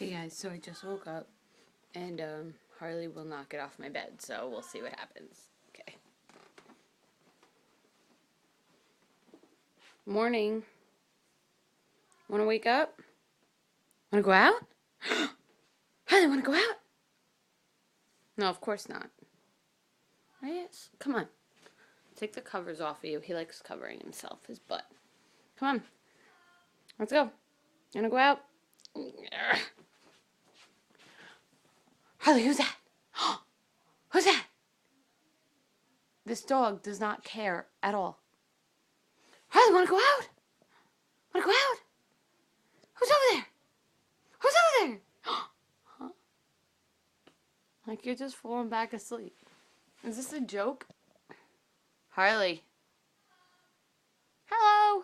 Hey guys, so I just woke up and Harley will not get off my bed, so we'll see what happens. Okay. Morning. Wanna wake up? Wanna go out? Harley, wanna go out? No, of course not. Oh, yes. Come on. Take the covers off of you. He likes covering himself, his butt. Come on. Let's go. You wanna go out? Harley, who's that? Who's that? This dog does not care at all. Harley, wanna go out? Wanna go out? Who's over there? Who's over there? Huh? Like you're just falling back asleep. Is this a joke? Harley. Hello.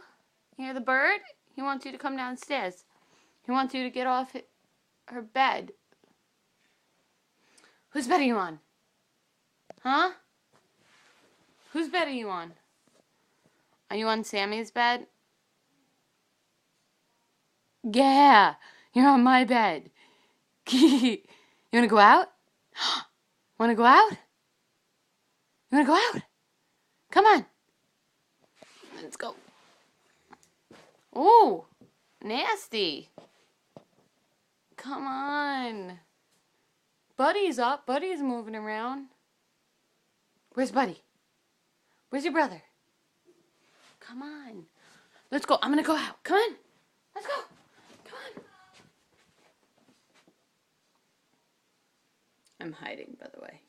You hear the bird? He wants you to come downstairs. He wants you to get off her bed. Whose bed are you on? Huh? Whose bed are you on? Are you on Sammy's bed? Yeah, you're on my bed. You wanna go out? Wanna go out? You wanna go out? Come on. Let's go. Ooh, nasty. Come on. Buddy's up. Buddy's moving around. Where's Buddy? Where's your brother? Come on. Let's go. I'm gonna go out. Come on. Let's go. Come on. I'm hiding, by the way.